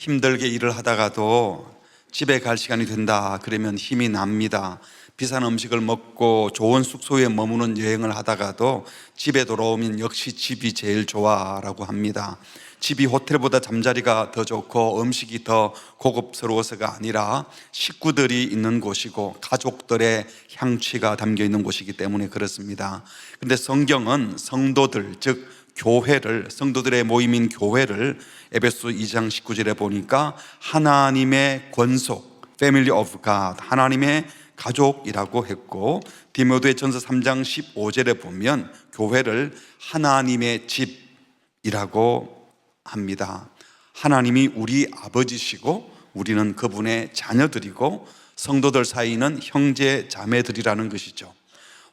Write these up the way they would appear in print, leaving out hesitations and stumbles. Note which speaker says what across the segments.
Speaker 1: 힘들게 일을 하다가도 집에 갈 시간이 된다 그러면 힘이 납니다. 비싼 음식을 먹고 좋은 숙소에 머무는 여행을 하다가도 집에 돌아오면 역시 집이 제일 좋아라고 합니다. 집이 호텔보다 잠자리가 더 좋고 음식이 더 고급스러워서가 아니라 식구들이 있는 곳이고 가족들의 향취가 담겨 있는 곳이기 때문에 그렇습니다. 그런데 성경은 성도들, 즉 교회를, 성도들의 모임인 교회를 에베소 2장 19절에 보니까 하나님의 권속, Family of God, 하나님의 가족이라고 했고, 디모데전서 3장 15절에 보면 교회를 하나님의 집이라고 합니다. 하나님이 우리 아버지시고 우리는 그분의 자녀들이고 성도들 사이는 형제 자매들이라는 것이죠.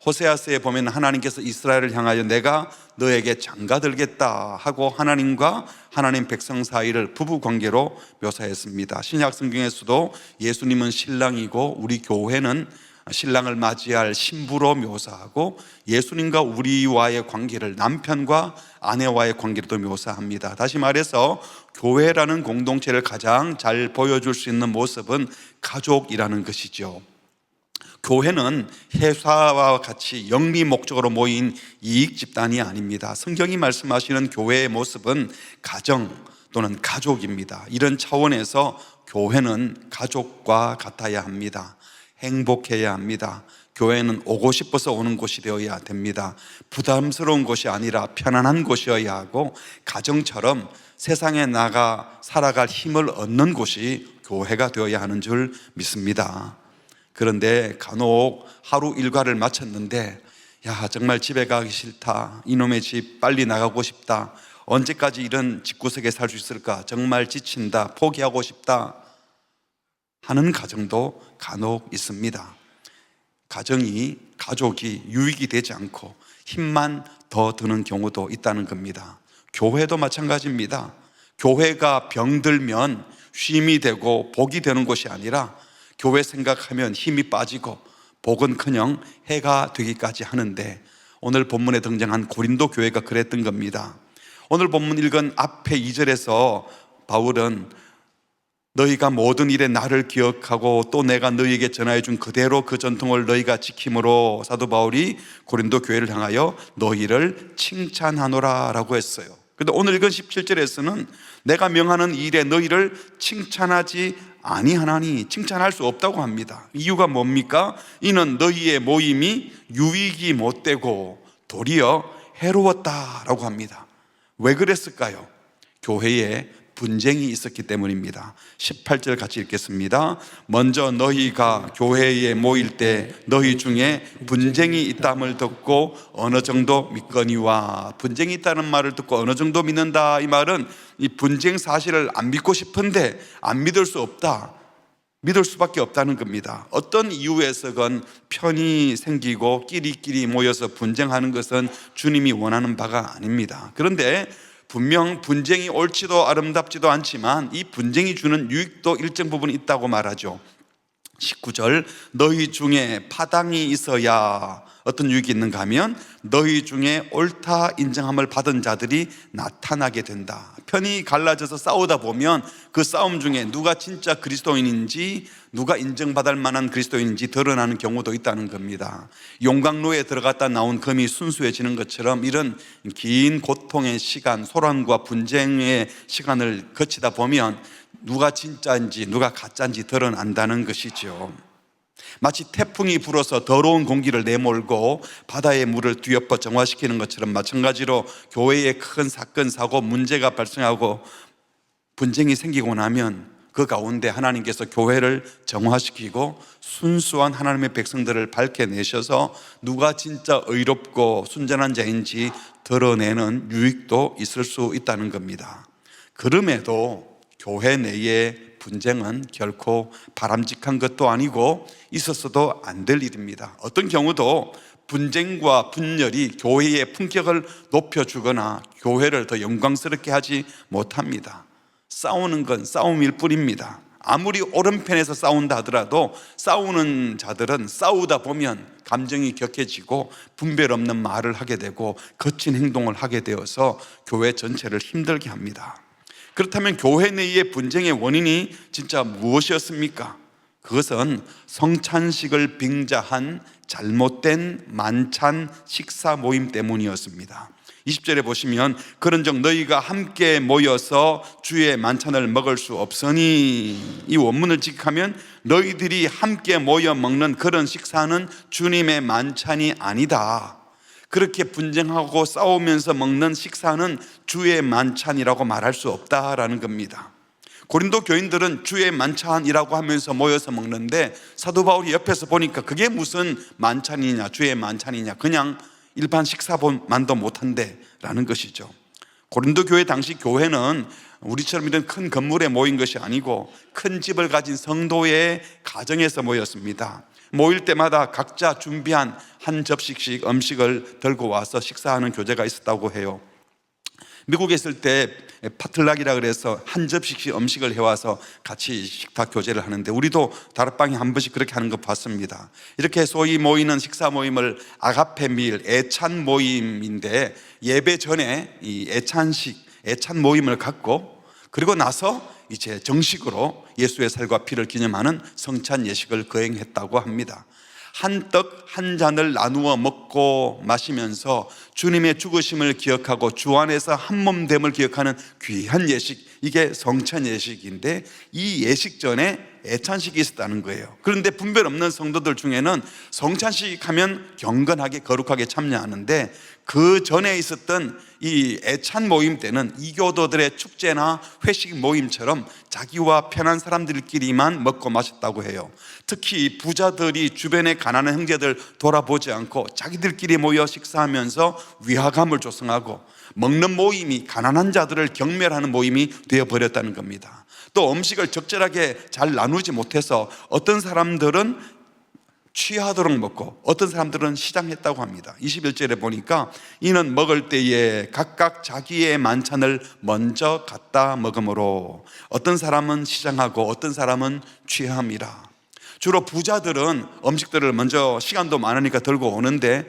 Speaker 1: 호세아서에 보면 하나님께서 이스라엘을 향하여 내가 너에게 장가들겠다 하고 하나님과 하나님 백성 사이를 부부관계로 묘사했습니다. 신약 성경에서도 예수님은 신랑이고 우리 교회는 신랑을 맞이할 신부로 묘사하고 예수님과 우리와의 관계를 남편과 아내와의 관계로도 묘사합니다. 다시 말해서 교회라는 공동체를 가장 잘 보여줄 수 있는 모습은 가족이라는 것이죠. 교회는 회사와 같이 영리 목적으로 모인 이익 집단이 아닙니다. 성경이 말씀하시는 교회의 모습은 가정 또는 가족입니다. 이런 차원에서 교회는 가족과 같아야 합니다. 행복해야 합니다. 교회는 오고 싶어서 오는 곳이 되어야 됩니다. 부담스러운 곳이 아니라 편안한 곳이어야 하고 가정처럼 세상에 나가 살아갈 힘을 얻는 곳이 교회가 되어야 하는 줄 믿습니다. 그런데 간혹 하루 일과를 마쳤는데 야 정말 집에 가기 싫다, 이놈의 집 빨리 나가고 싶다, 언제까지 이런 집구석에 살 수 있을까, 정말 지친다, 포기하고 싶다 하는 가정도 간혹 있습니다. 가족이 유익이 되지 않고 힘만 더 드는 경우도 있다는 겁니다. 교회도 마찬가지입니다. 교회가 병들면 쉼이 되고 복이 되는 것이 아니라 교회 생각하면 힘이 빠지고 복은커녕 해가 되기까지 하는데, 오늘 본문에 등장한 고린도 교회가 그랬던 겁니다. 오늘 본문 읽은 앞에 2절에서 바울은 너희가 모든 일에 나를 기억하고 또 내가 너희에게 전하여 준 그대로 그 전통을 너희가 지킴으로 사도 바울이 고린도 교회를 향하여 너희를 칭찬하노라 라고 했어요. 그런데 오늘 읽은 17절에서는 내가 명하는 일에 너희를 칭찬하지 아니하나니, 칭찬할 수 없다고 합니다. 이유가 뭡니까? 이는 너희의 모임이 유익이 못되고 도리어 해로웠다라고 합니다. 왜 그랬을까요? 교회에 분쟁이 있었기 때문입니다. 18절 같이 읽겠습니다. 먼저 너희가 교회에 모일 때 너희 중에 분쟁이 있다함을 듣고 어느 정도 믿거니와, 분쟁이 있다는 말을 듣고 어느 정도 믿는다, 이 말은 이 분쟁 사실을 안 믿고 싶은데 안 믿을 수 없다, 믿을 수밖에 없다는 겁니다. 어떤 이유에서건 편이 생기고 끼리끼리 모여서 분쟁하는 것은 주님이 원하는 바가 아닙니다. 그런데 분명 분쟁이 옳지도 아름답지도 않지만 이 분쟁이 주는 유익도 일정 부분 있다고 말하죠. 19절 너희 중에 파당이 있어야 어떤 유익이 있는가 하면 너희 중에 옳다 인정함을 받은 자들이 나타나게 된다. 편이 갈라져서 싸우다 보면 그 싸움 중에 누가 진짜 그리스도인인지, 누가 인정받을 만한 그리스도인인지 드러나는 경우도 있다는 겁니다. 용광로에 들어갔다 나온 금이 순수해지는 것처럼 이런 긴 고통의 시간, 소란과 분쟁의 시간을 거치다 보면 누가 진짜인지 누가 가짜인지 드러난다는 것이죠. 마치 태풍이 불어서 더러운 공기를 내몰고 바다의 물을 뒤엎어 정화시키는 것처럼 마찬가지로 교회에 큰 사건, 사고, 문제가 발생하고 분쟁이 생기고 나면 그 가운데 하나님께서 교회를 정화시키고 순수한 하나님의 백성들을 밝혀내셔서 누가 진짜 의롭고 순전한 자인지 드러내는 유익도 있을 수 있다는 겁니다. 그럼에도 교회 내에 분쟁은 결코 바람직한 것도 아니고 있었어도 안 될 일입니다. 어떤 경우도 분쟁과 분열이 교회의 품격을 높여주거나 교회를 더 영광스럽게 하지 못합니다. 싸우는 건 싸움일 뿐입니다. 아무리 오른편에서 싸운다 하더라도 싸우는 자들은 싸우다 보면 감정이 격해지고 분별 없는 말을 하게 되고 거친 행동을 하게 되어서 교회 전체를 힘들게 합니다. 그렇다면 교회 내의 분쟁의 원인이 진짜 무엇이었습니까? 그것은 성찬식을 빙자한 잘못된 만찬 식사 모임 때문이었습니다. 20절에 보시면 그런즉 너희가 함께 모여서 주의 만찬을 먹을 수 없으니, 이 원문을 직하면 너희들이 함께 모여 먹는 그런 식사는 주님의 만찬이 아니다. 그렇게 분쟁하고 싸우면서 먹는 식사는 주의 만찬이라고 말할 수 없다라는 겁니다. 고린도 교인들은 주의 만찬이라고 하면서 모여서 먹는데 사도 바울이 옆에서 보니까 그게 무슨 만찬이냐, 주의 만찬이냐, 그냥 일반 식사만도 못한대 라는 것이죠. 고린도 교회 당시 교회는 우리처럼 이런 큰 건물에 모인 것이 아니고 큰 집을 가진 성도의 가정에서 모였습니다. 모일 때마다 각자 준비한 한 접시씩 음식을 들고 와서 식사하는 교제가 있었다고 해요. 미국에 있을 때 파틀락이라 그래서 한 접시씩 음식을 해와서 같이 식탁 교제를 하는데, 우리도 다락방에 한 번씩 그렇게 하는 거 봤습니다. 이렇게 소위 모이는 식사 모임을 아가페 밀, 애찬 모임인데, 예배 전에 이 애찬 모임을 갖고 그리고 나서 이제 정식으로 예수의 살과 피를 기념하는 성찬 예식을 거행했다고 합니다. 한 떡 한 잔을 나누어 먹고 마시면서 주님의 죽으심을 기억하고 주 안에서 한 몸됨을 기억하는 귀한 예식, 이게 성찬 예식인데, 이 예식 전에 애찬식이 있었다는 거예요. 그런데 분별 없는 성도들 중에는 성찬식 하면 경건하게 거룩하게 참여하는데, 그 전에 있었던 이 애찬 모임 때는 이교도들의 축제나 회식 모임처럼 자기와 편한 사람들끼리만 먹고 마셨다고 해요. 특히 부자들이 주변의 가난한 형제들 돌아보지 않고 자기들끼리 모여 식사하면서 위화감을 조성하고, 먹는 모임이 가난한 자들을 경멸하는 모임이 되어버렸다는 겁니다. 또 음식을 적절하게 잘 나누지 못해서 어떤 사람들은 취하도록 먹고 어떤 사람들은 시장했다고 합니다. 21절에 보니까 이는 먹을 때에 각각 자기의 만찬을 먼저 갖다 먹으므로 어떤 사람은 시장하고 어떤 사람은 취함이라. 주로 부자들은 음식들을 먼저, 시간도 많으니까 들고 오는데,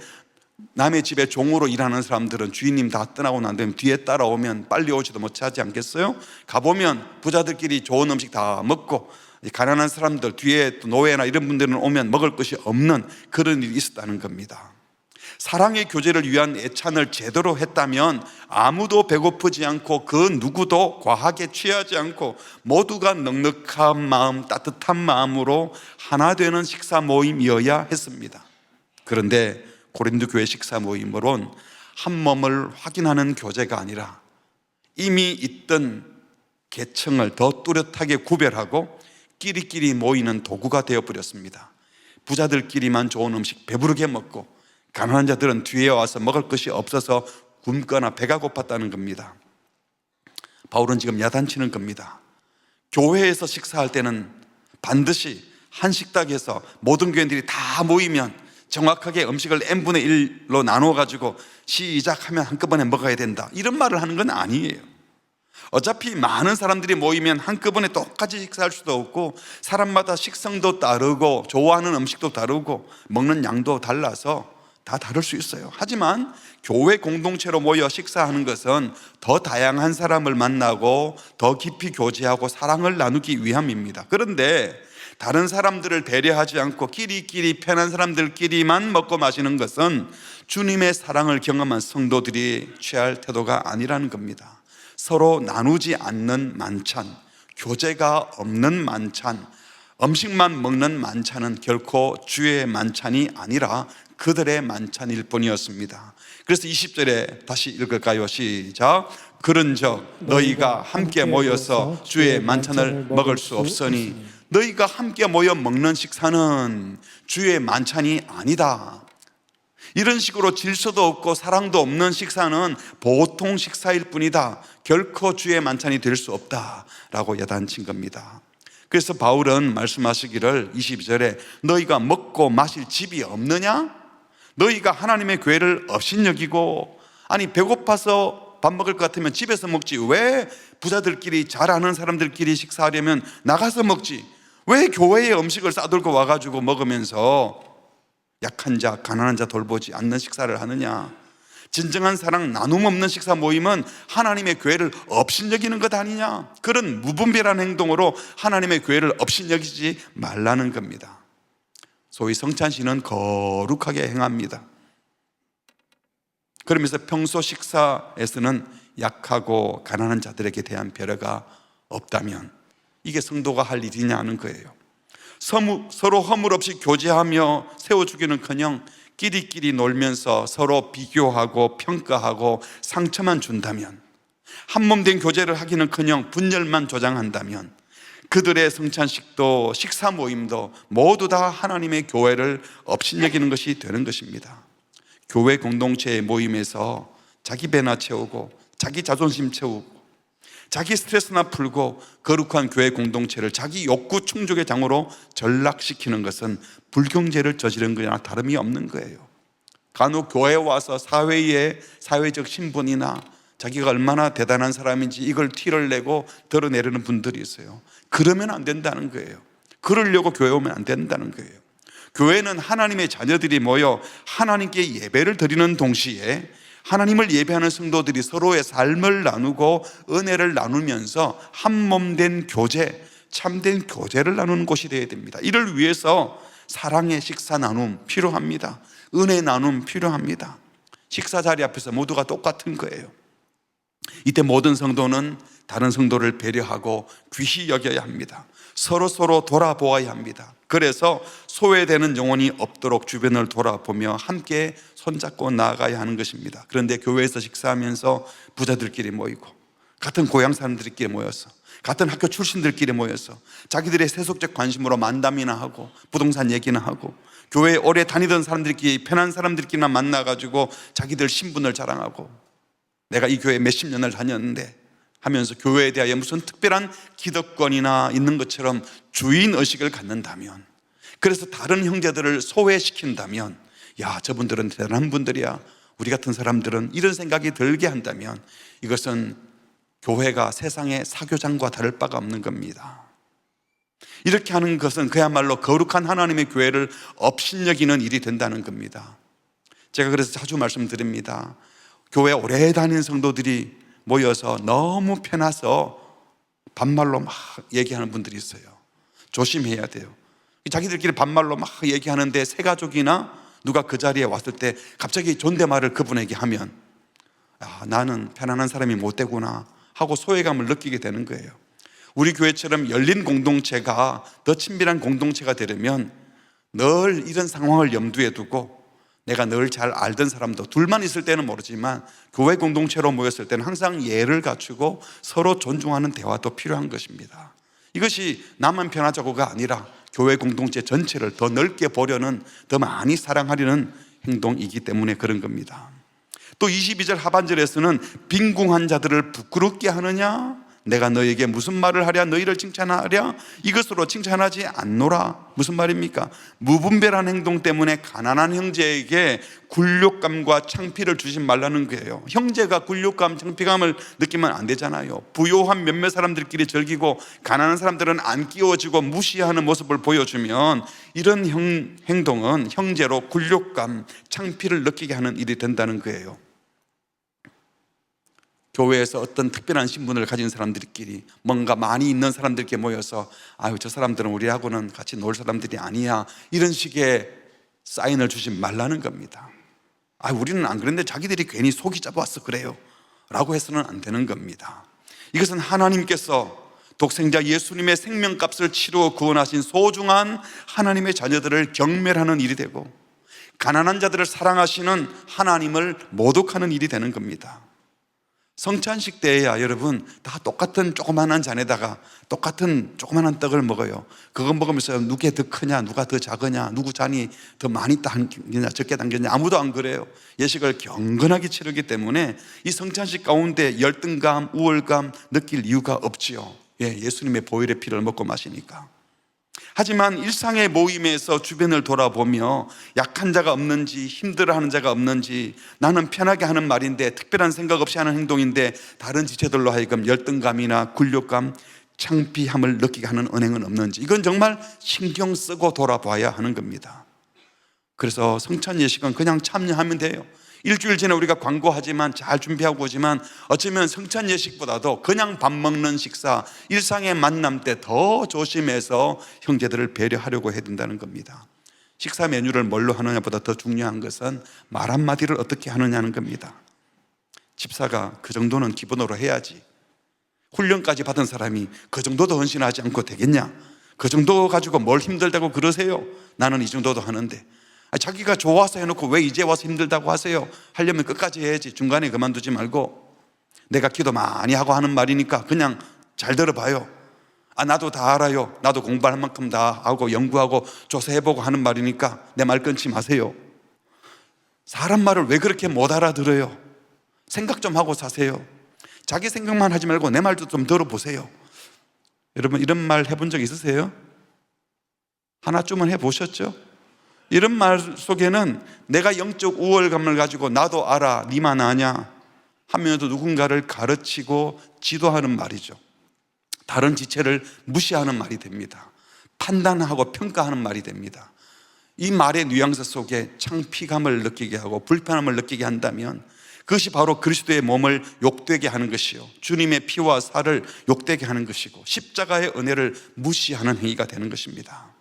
Speaker 1: 남의 집에 종으로 일하는 사람들은 주인님 다 떠나고 난 다음에 뒤에 따라오면 빨리 오지도 못하지 않겠어요? 가보면 부자들끼리 좋은 음식 다 먹고, 가난한 사람들, 뒤에 또 노예나 이런 분들은 오면 먹을 것이 없는 그런 일이 있었다는 겁니다. 사랑의 교제를 위한 애찬을 제대로 했다면 아무도 배고프지 않고 그 누구도 과하게 취하지 않고 모두가 넉넉한 마음, 따뜻한 마음으로 하나 되는 식사 모임이어야 했습니다. 그런데 고린도 교회 식사 모임으론 한 몸을 확인하는 교제가 아니라 이미 있던 계층을 더 뚜렷하게 구별하고 끼리끼리 모이는 도구가 되어버렸습니다. 부자들끼리만 좋은 음식 배부르게 먹고 가난한 자들은 뒤에 와서 먹을 것이 없어서 굶거나 배가 고팠다는 겁니다. 바울은 지금 야단치는 겁니다. 교회에서 식사할 때는 반드시 한 식탁에서 모든 교인들이 다 모이면 정확하게 음식을 n분의 1로 나눠가지고 시작하면 한꺼번에 먹어야 된다, 이런 말을 하는 건 아니에요. 어차피 많은 사람들이 모이면 한꺼번에 똑같이 식사할 수도 없고 사람마다 식성도 다르고 좋아하는 음식도 다르고 먹는 양도 달라서 다 다를 수 있어요. 하지만 교회 공동체로 모여 식사하는 것은 더 다양한 사람을 만나고 더 깊이 교제하고 사랑을 나누기 위함입니다. 그런데 다른 사람들을 배려하지 않고 끼리끼리 편한 사람들끼리만 먹고 마시는 것은 주님의 사랑을 경험한 성도들이 취할 태도가 아니라는 겁니다. 서로 나누지 않는 만찬, 교제가 없는 만찬, 음식만 먹는 만찬은 결코 주의 만찬이 아니라 그들의 만찬일 뿐이었습니다. 그래서 20절에 다시 읽을까요? 시작. 그런즉 너희가 함께 모여서 주의 만찬을 먹을 수 없으니, 너희가 함께 모여 먹는 식사는 주의 만찬이 아니다. 이런 식으로 질서도 없고 사랑도 없는 식사는 보통 식사일 뿐이다. 결코 주의 만찬이 될 수 없다라고 야단친 겁니다. 그래서 바울은 말씀하시기를 22절에 너희가 먹고 마실 집이 없느냐? 너희가 하나님의 교회를 업신여기고, 아니 배고파서 밥 먹을 것 같으면 집에서 먹지, 왜 부자들끼리 잘 아는 사람들끼리 식사하려면 나가서 먹지, 왜 교회에 음식을 싸들고 와가지고 먹으면서 약한 자, 가난한 자 돌보지 않는 식사를 하느냐? 진정한 사랑, 나눔 없는 식사 모임은 하나님의 교회를 업신여기는 것 아니냐? 그런 무분별한 행동으로 하나님의 교회를 업신여기지 말라는 겁니다. 소위 성찬식은 거룩하게 행합니다. 그러면서 평소 식사에서는 약하고 가난한 자들에게 대한 배려가 없다면 이게 성도가 할 일이냐는 거예요. 서로 허물 없이 교제하며 세워주기는커녕 끼리끼리 놀면서 서로 비교하고 평가하고 상처만 준다면, 한몸된 교제를 하기는커녕 분열만 조장한다면 그들의 성찬식도 식사 모임도 모두 다 하나님의 교회를 업신여기는 것이 되는 것입니다. 교회 공동체의 모임에서 자기 배나 채우고 자기 자존심 채우고 자기 스트레스나 풀고 거룩한 교회 공동체를 자기 욕구 충족의 장으로 전락시키는 것은 불경제를 저지른 거나 다름이 없는 거예요. 간혹 교회에 와서 사회의 사회적 신분이나 자기가 얼마나 대단한 사람인지 이걸 티를 내고 드러내려는 분들이 있어요. 그러면 안 된다는 거예요. 그러려고 교회 오면 안 된다는 거예요. 교회는 하나님의 자녀들이 모여 하나님께 예배를 드리는 동시에 하나님을 예배하는 성도들이 서로의 삶을 나누고 은혜를 나누면서 한몸된 교제, 참된 교제를 나누는 곳이 되어야 됩니다. 이를 위해서 사랑의 식사 나눔 필요합니다. 은혜 나눔 필요합니다. 식사 자리 앞에서 모두가 똑같은 거예요. 이때 모든 성도는 다른 성도를 배려하고 귀히 여겨야 합니다. 서로 돌아보아야 합니다. 그래서 소외되는 영혼이 없도록 주변을 돌아보며 함께 손잡고 나아가야 하는 것입니다. 그런데 교회에서 식사하면서 부자들끼리 모이고 같은 고향 사람들끼리 모여서 같은 학교 출신들끼리 모여서 자기들의 세속적 관심으로 만담이나 하고 부동산 얘기나 하고 교회에 오래 다니던 사람들끼리 편한 사람들끼리만 만나가지고 자기들 신분을 자랑하고 내가 이 교회에 몇십 년을 다녔는데 하면서 교회에 대하여 무슨 특별한 기득권이나 있는 것처럼 주인의식을 갖는다면, 그래서 다른 형제들을 소외시킨다면, 야, 저분들은 대단한 분들이야, 우리 같은 사람들은, 이런 생각이 들게 한다면 이것은 교회가 세상의 사교장과 다를 바가 없는 겁니다. 이렇게 하는 것은 그야말로 거룩한 하나님의 교회를 업신여기는 일이 된다는 겁니다. 제가 그래서 자주 말씀드립니다. 교회 오래 다닌 성도들이 모여서 너무 편해서 반말로 막 얘기하는 분들이 있어요. 조심해야 돼요. 자기들끼리 반말로 막 얘기하는데 새 가족이나 누가 그 자리에 왔을 때 갑자기 존댓말을 그분에게 하면 나는 편안한 사람이 못 되구나 하고 소외감을 느끼게 되는 거예요. 우리 교회처럼 열린 공동체가 더 친밀한 공동체가 되려면 늘 이런 상황을 염두에 두고, 내가 늘 잘 알던 사람도 둘만 있을 때는 모르지만 교회 공동체로 모였을 때는 항상 예를 갖추고 서로 존중하는 대화도 필요한 것입니다. 이것이 나만 편하자고가 아니라 교회 공동체 전체를 더 넓게 보려는, 더 많이 사랑하려는 행동이기 때문에 그런 겁니다. 또 22절 하반절에서는 빈궁한 자들을 부끄럽게 하느냐, 내가 너에게 무슨 말을 하랴, 너희를 칭찬하랴, 이것으로 칭찬하지 않노라. 무슨 말입니까? 무분별한 행동 때문에 가난한 형제에게 굴욕감과 창피를 주지 말라는 거예요. 형제가 굴욕감, 창피감을 느끼면 안 되잖아요. 부요한 몇몇 사람들끼리 즐기고 가난한 사람들은 안 끼워지고 무시하는 모습을 보여주면 이런 행동은 형제로 굴욕감, 창피를 느끼게 하는 일이 된다는 거예요. 교회에서 어떤 특별한 신분을 가진 사람들끼리, 뭔가 많이 있는 사람들끼리 모여서 저 사람들은 우리하고는 같이 놀 사람들이 아니야, 이런 식의 사인을 주지 말라는 겁니다. 우리는 안 그런데 자기들이 괜히 속이 좁아서 그래요 라고 해서는 안 되는 겁니다. 이것은 하나님께서 독생자 예수님의 생명값을 치르고 구원하신 소중한 하나님의 자녀들을 경멸하는 일이 되고, 가난한 자들을 사랑하시는 하나님을 모독하는 일이 되는 겁니다. 성찬식 때에야 여러분 다 똑같은 조그만한 잔에다가 똑같은 조그만한 떡을 먹어요. 그거 먹으면서 누가 더 크냐, 누가 더 작으냐, 누구 잔이 더 많이 담겼냐 적게 담겼냐, 아무도 안 그래요. 예식을 경건하게 치르기 때문에 이 성찬식 가운데 열등감, 우월감 느낄 이유가 없지요. 예수님의 보혈의 피를 먹고 마시니까. 하지만 일상의 모임에서 주변을 돌아보며 약한 자가 없는지, 힘들어하는 자가 없는지, 나는 편하게 하는 말인데 특별한 생각 없이 하는 행동인데 다른 지체들로 하여금 열등감이나 굴욕감, 창피함을 느끼게 하는 은행은 없는지, 이건 정말 신경 쓰고 돌아봐야 하는 겁니다. 그래서 성찬 예식은 그냥 참여하면 돼요. 일주일 전에 우리가 광고하지만 잘 준비하고 오지만 어쩌면 성찬 예식보다도 그냥 밥 먹는 식사, 일상의 만남 때 더 조심해서 형제들을 배려하려고 해야 된다는 겁니다. 식사 메뉴를 뭘로 하느냐보다 더 중요한 것은 말 한마디를 어떻게 하느냐는 겁니다. 집사가 그 정도는 기본으로 해야지, 훈련까지 받은 사람이 그 정도도 헌신하지 않고 되겠냐? 그 정도 가지고 뭘 힘들다고 그러세요? 나는 이 정도도 하는데. 자기가 좋아서 해놓고 왜 이제 와서 힘들다고 하세요? 하려면 끝까지 해야지. 중간에 그만두지 말고. 내가 기도 많이 하고 하는 말이니까 그냥 잘 들어봐요. 나도 다 알아요. 나도 공부할 만큼 다 하고 연구하고 조사해보고 하는 말이니까 내 말 끊지 마세요. 사람 말을 왜 그렇게 못 알아들어요? 생각 좀 하고 사세요. 자기 생각만 하지 말고 내 말도 좀 들어보세요. 여러분, 이런 말 해본 적 있으세요? 하나쯤은 해보셨죠? 이런 말 속에는 내가 영적 우월감을 가지고 나도 알아, 니만 아냐 하면서도 누군가를 가르치고 지도하는 말이죠. 다른 지체를 무시하는 말이 됩니다. 판단하고 평가하는 말이 됩니다. 이 말의 뉘앙스 속에 창피감을 느끼게 하고 불편함을 느끼게 한다면 그것이 바로 그리스도의 몸을 욕되게 하는 것이요, 주님의 피와 살을 욕되게 하는 것이고 십자가의 은혜를 무시하는 행위가 되는 것입니다.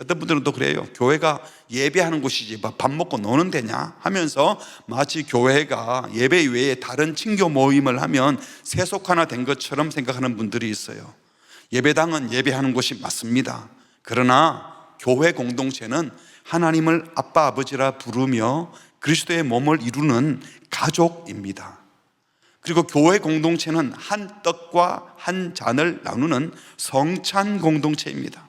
Speaker 1: 어떤 분들은 또 그래요. 교회가 예배하는 곳이지 밥 먹고 노는 데냐 하면서 마치 교회가 예배 외에 다른 친교 모임을 하면 세속화나 된 것처럼 생각하는 분들이 있어요. 예배당은 예배하는 곳이 맞습니다. 그러나 교회 공동체는 하나님을 아빠 아버지라 부르며 그리스도의 몸을 이루는 가족입니다. 그리고 교회 공동체는 한 떡과 한 잔을 나누는 성찬 공동체입니다.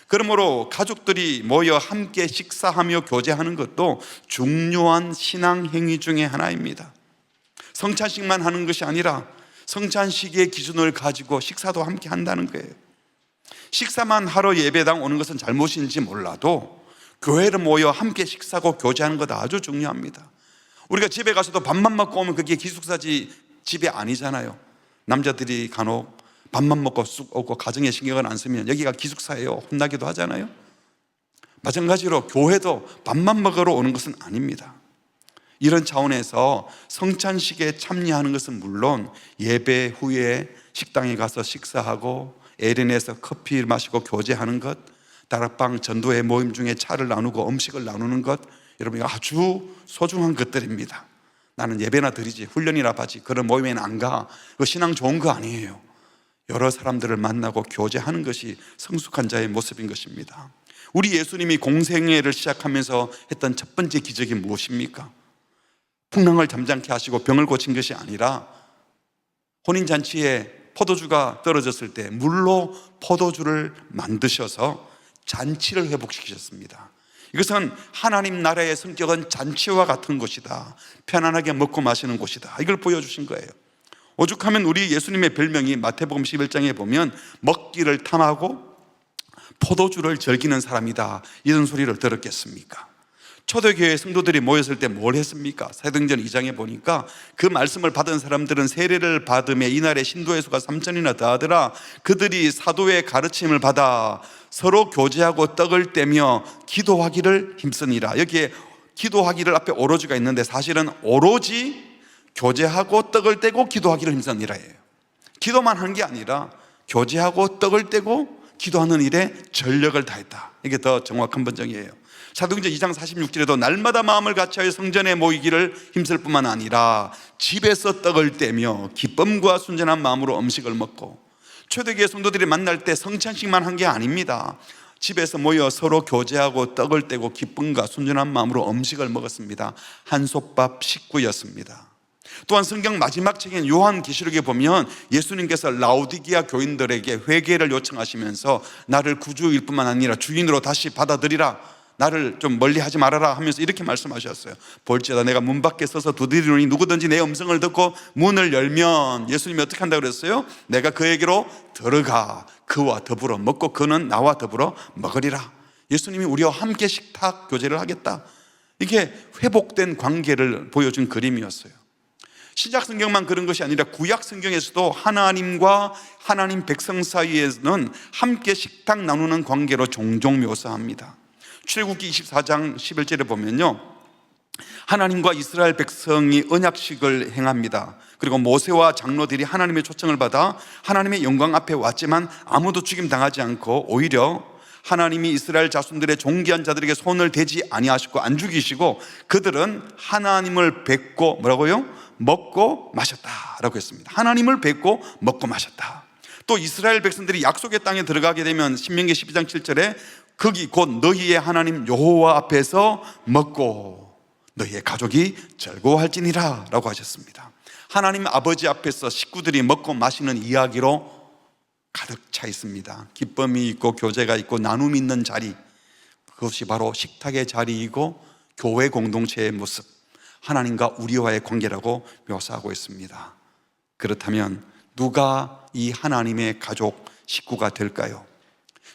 Speaker 1: 그러므로 가족들이 모여 함께 식사하며 교제하는 것도 중요한 신앙 행위 중에 하나입니다. 성찬식만 하는 것이 아니라 성찬식의 기준을 가지고 식사도 함께 한다는 거예요. 식사만 하러 예배당 오는 것은 잘못인지 몰라도 교회를 모여 함께 식사하고 교제하는 것 아주 중요합니다. 우리가 집에 가서도 밥만 먹고 오면 그게 기숙사지 집이 아니잖아요. 남자들이 간혹 밥만 먹고 쑥 오고 가정에 신경을 안 쓰면 여기가 기숙사예요 혼나기도 하잖아요. 마찬가지로 교회도 밥만 먹으러 오는 것은 아닙니다. 이런 차원에서 성찬식에 참여하는 것은 물론 예배 후에 식당에 가서 식사하고 에덴에서 커피 마시고 교제하는 것, 다락방 전도회 모임 중에 차를 나누고 음식을 나누는 것, 여러분 아주 소중한 것들입니다. 나는 예배나 드리지 훈련이나 받지 그런 모임에는 안 가. 그 신앙 좋은 거 아니에요. 여러 사람들을 만나고 교제하는 것이 성숙한 자의 모습인 것입니다. 우리 예수님이 공생애를 시작하면서 했던 첫 번째 기적이 무엇입니까? 풍랑을 잠잠케 하시고 병을 고친 것이 아니라 혼인잔치에 포도주가 떨어졌을 때 물로 포도주를 만드셔서 잔치를 회복시키셨습니다. 이것은 하나님 나라의 성격은 잔치와 같은 곳이다, 편안하게 먹고 마시는 곳이다, 이걸 보여주신 거예요. 오죽하면 우리 예수님의 별명이 마태복음 11장에 보면 먹기를 탐하고 포도주를 즐기는 사람이다, 이런 소리를 들었겠습니까? 초대교회 성도들이 모였을 때 뭘 했습니까? 사도행전 2장에 보니까 그 말씀을 받은 사람들은 세례를 받으며 이날에 신도의 수가 3,000이나 더하더라. 그들이 사도의 가르침을 받아 서로 교제하고 떡을 떼며 기도하기를 힘쓰니라. 여기에 기도하기를 앞에 오로지가 있는데 사실은 오로지 교제하고 떡을 떼고 기도하기를 힘쓰니라예요. 기도만 한 게 아니라 교제하고 떡을 떼고 기도하는 일에 전력을 다했다. 이게 더 정확한 번역이에요. 사도행전 2장 46절에도 날마다 마음을 같이하여 성전에 모이기를 힘쓸 뿐만 아니라 집에서 떡을 떼며 기쁨과 순전한 마음으로 음식을 먹고, 초대교회 성도들이 만날 때 성찬식만 한 게 아닙니다. 집에서 모여 서로 교제하고 떡을 떼고 기쁨과 순전한 마음으로 음식을 먹었습니다. 한솥밥 식구였습니다. 또한 성경 마지막 책인 요한계시록에 보면 예수님께서 라오디게아 교인들에게 회개를 요청하시면서 나를 구주일 뿐만 아니라 주인으로 다시 받아들이라, 나를 좀 멀리 하지 말아라 하면서 이렇게 말씀하셨어요. 볼지어다 내가 문 밖에 서서 두드리노니 누구든지 내 음성을 듣고 문을 열면, 예수님이 어떻게 한다고 그랬어요? 내가 그에게로 들어가 그와 더불어 먹고 그는 나와 더불어 먹으리라. 예수님이 우리와 함께 식탁 교제를 하겠다. 이게 회복된 관계를 보여준 그림이었어요. 신약 성경만 그런 것이 아니라 구약 성경에서도 하나님과 하나님 백성 사이에는 함께 식탁 나누는 관계로 종종 묘사합니다. 출애굽기 24장 11절에 보면요, 하나님과 이스라엘 백성이 언약식을 행합니다. 그리고 모세와 장로들이 하나님의 초청을 받아 하나님의 영광 앞에 왔지만 아무도 죽임당하지 않고 오히려 하나님이 이스라엘 자손들의 존귀한 자들에게 손을 대지 아니하시고 안 죽이시고 그들은 하나님을 뵙고 뭐라고요? 먹고 마셨다라고 했습니다. 하나님을 뵙고 먹고 마셨다. 또 이스라엘 백성들이 약속의 땅에 들어가게 되면 신명기 12장 7절에 거기 곧 너희의 하나님 여호와 앞에서 먹고 너희의 가족이 즐거워할지니라 라고 하셨습니다. 하나님 아버지 앞에서 식구들이 먹고 마시는 이야기로 가득 차 있습니다. 기쁨이 있고 교제가 있고 나눔이 있는 자리, 그것이 바로 식탁의 자리이고 교회 공동체의 모습, 하나님과 우리와의 관계라고 묘사하고 있습니다. 그렇다면 누가 이 하나님의 가족 식구가 될까요?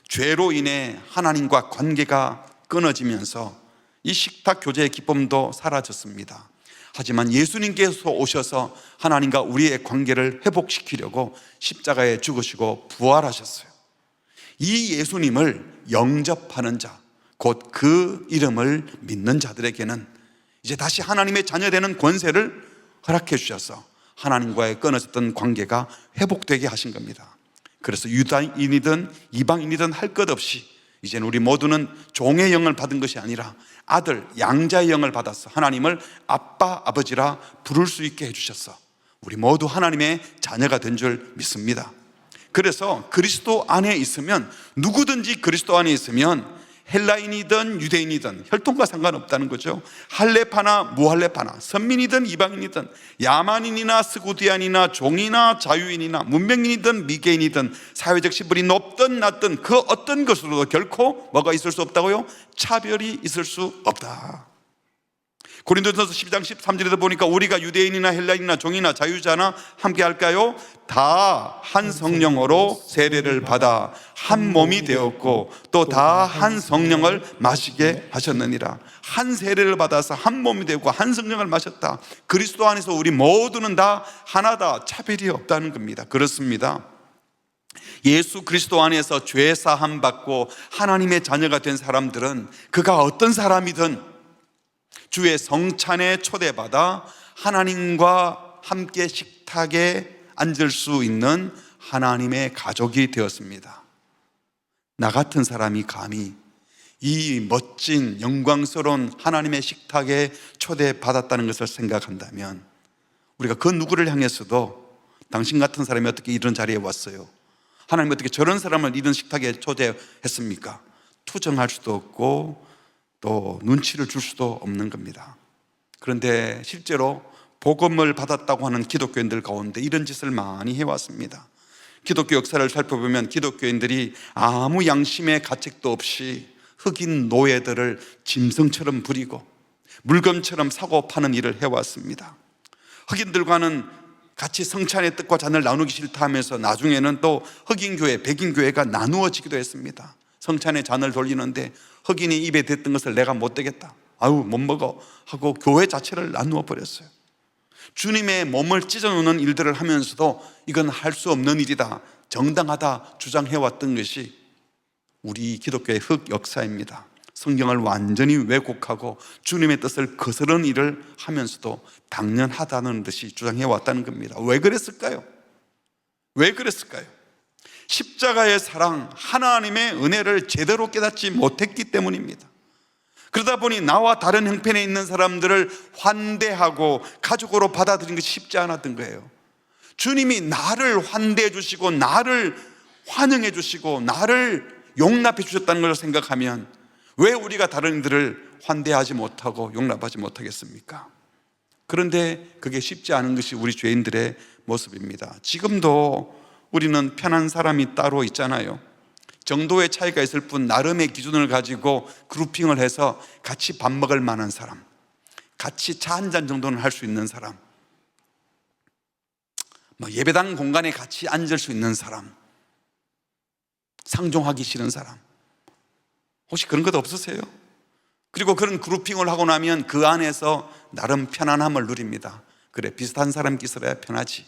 Speaker 1: 죄로 인해 하나님과 관계가 끊어지면서 이 식탁 교제의 기쁨도 사라졌습니다. 하지만 예수님께서 오셔서 하나님과 우리의 관계를 회복시키려고 십자가에 죽으시고 부활하셨어요. 이 예수님을 영접하는 자, 곧 그 이름을 믿는 자들에게는 이제 다시 하나님의 자녀되는 권세를 허락해 주셔서 하나님과의 끊어졌던 관계가 회복되게 하신 겁니다. 그래서 유다인이든 이방인이든 할 것 없이 이제는 우리 모두는 종의 영을 받은 것이 아니라 아들, 양자의 영을 받아서 하나님을 아빠, 아버지라 부를 수 있게 해주셔서 우리 모두 하나님의 자녀가 된 줄 믿습니다. 그래서 그리스도 안에 있으면, 누구든지 그리스도 안에 있으면 헬라인이든 유대인이든 혈통과 상관없다는 거죠. 할레파나 무할레파나, 선민이든 이방인이든 야만인이나 스구디안이나 종이나 자유인이나 문명인이든 미개인이든 사회적 신분이 높든 낮든 그 어떤 것으로도 결코 뭐가 있을 수 없다고요? 차별이 있을 수 없다. 고린도전서 12장 13절에도 보니까 우리가 유대인이나 헬라인이나 종이나 자유자나 함께 할까요? 다 한 성령으로 세례를 받아 한 몸이 되었고 또 다 한 성령을 마시게 하셨느니라. 한 세례를 받아서 한 몸이 되고 한 성령을 마셨다. 그리스도 안에서 우리 모두는 다 하나다. 차별이 없다는 겁니다. 그렇습니다. 예수 그리스도 안에서 죄 사함 받고 하나님의 자녀가 된 사람들은 그가 어떤 사람이든 주의 성찬에 초대받아 하나님과 함께 식탁에 앉을 수 있는 하나님의 가족이 되었습니다. 나 같은 사람이 감히 이 멋진 영광스러운 하나님의 식탁에 초대받았다는 것을 생각한다면 우리가 그 누구를 향해서도 당신 같은 사람이 어떻게 이런 자리에 왔어요? 하나님 어떻게 저런 사람을 이런 식탁에 초대했습니까? 투정할 수도 없고 또 눈치를 줄 수도 없는 겁니다. 그런데 실제로 복음을 받았다고 하는 기독교인들 가운데 이런 짓을 많이 해왔습니다. 기독교 역사를 살펴보면 기독교인들이 아무 양심의 가책도 없이 흑인 노예들을 짐승처럼 부리고 물건처럼 사고 파는 일을 해왔습니다. 흑인들과는 같이 성찬의 뜻과 잔을 나누기 싫다 하면서 나중에는 또 흑인교회, 백인교회가 나누어지기도 했습니다. 성찬의 잔을 돌리는데 흑인이 입에 댔던 것을 내가 못 되겠다, 아유 못 먹어 하고 교회 자체를 나누어 버렸어요. 주님의 몸을 찢어놓는 일들을 하면서도 이건 할 수 없는 일이다, 정당하다 주장해왔던 것이 우리 기독교의 흑 역사입니다. 성경을 완전히 왜곡하고 주님의 뜻을 거스르는 일을 하면서도 당연하다는 듯이 주장해왔다는 겁니다. 왜 그랬을까요? 왜 그랬을까요? 십자가의 사랑, 하나님의 은혜를 제대로 깨닫지 못했기 때문입니다. 그러다 보니 나와 다른 형편에 있는 사람들을 환대하고 가족으로 받아들이는 것이 쉽지 않았던 거예요. 주님이 나를 환대해 주시고 나를 환영해 주시고 나를 용납해 주셨다는 걸 생각하면 왜 우리가 다른 이들을 환대하지 못하고 용납하지 못하겠습니까? 그런데 그게 쉽지 않은 것이 우리 죄인들의 모습입니다. 지금도 우리는 편한 사람이 따로 있잖아요. 정도의 차이가 있을 뿐 나름의 기준을 가지고 그룹핑을 해서 같이 밥 먹을 만한 사람, 같이 차 한 잔 정도는 할 수 있는 사람, 예배당 공간에 같이 앉을 수 있는 사람, 상종하기 싫은 사람, 혹시 그런 것 없으세요? 그리고 그런 그룹핑을 하고 나면 그 안에서 나름 편안함을 누립니다. 그래, 비슷한 사람 있어야 편하지.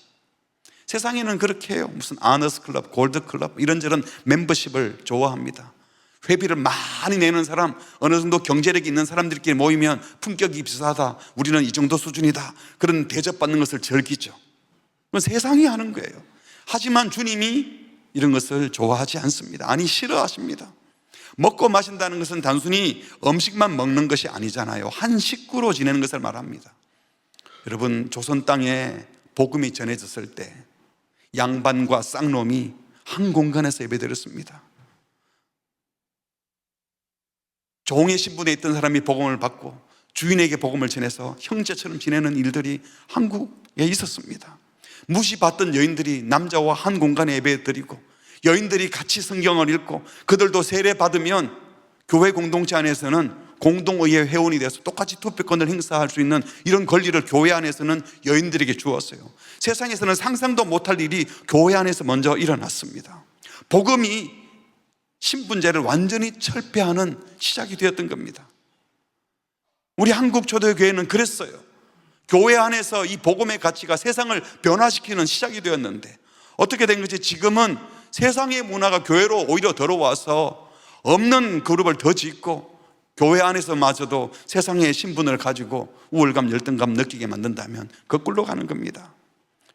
Speaker 1: 세상에는 그렇게 해요. 무슨 아너스 클럽, 골드 클럽 이런저런 멤버십을 좋아합니다. 회비를 많이 내는 사람, 어느 정도 경제력이 있는 사람들끼리 모이면 품격이 비슷하다, 우리는 이 정도 수준이다, 그런 대접받는 것을 즐기죠. 그건 세상이 하는 거예요. 하지만 주님이 이런 것을 좋아하지 않습니다. 아니, 싫어하십니다. 먹고 마신다는 것은 단순히 음식만 먹는 것이 아니잖아요. 한 식구로 지내는 것을 말합니다. 여러분, 조선 땅에 복음이 전해졌을 때 양반과 쌍놈이 한 공간에서 예배드렸습니다. 종의 신분에 있던 사람이 복음을 받고 주인에게 복음을 전해서 형제처럼 지내는 일들이 한국에 있었습니다. 무시받던 여인들이 남자와 한 공간에 예배드리고, 여인들이 같이 성경을 읽고, 그들도 세례 받으면 교회 공동체 안에서는 공동의회 회원이 돼서 똑같이 투표권을 행사할 수 있는 이런 권리를 교회 안에서는 여인들에게 주었어요. 세상에서는 상상도 못할 일이 교회 안에서 먼저 일어났습니다. 복음이 신분제를 완전히 철폐하는 시작이 되었던 겁니다. 우리 한국 초대교회는 그랬어요. 교회 안에서 이 복음의 가치가 세상을 변화시키는 시작이 되었는데, 어떻게 된 거지? 지금은 세상의 문화가 교회로 오히려 들어와서 없는 그룹을 더 짓고, 교회 안에서마저도 세상의 신분을 가지고 우월감, 열등감 느끼게 만든다면 거꾸로 가는 겁니다.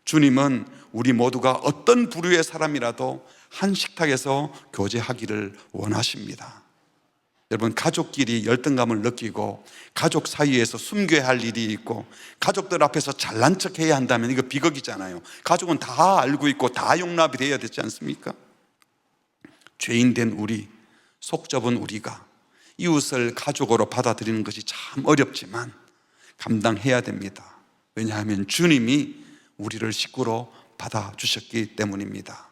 Speaker 1: 주님은 우리 모두가 어떤 부류의 사람이라도 한 식탁에서 교제하기를 원하십니다. 여러분, 가족끼리 열등감을 느끼고 가족 사이에서 숨겨야 할 일이 있고 가족들 앞에서 잘난 척해야 한다면 이거 비극이잖아요. 가족은 다 알고 있고 다 용납이 되어야 되지 않습니까? 죄인된 우리, 속 좁은 우리가 이웃을 가족으로 받아들이는 것이 참 어렵지만 감당해야 됩니다. 왜냐하면 주님이 우리를 식구로 받아주셨기 때문입니다.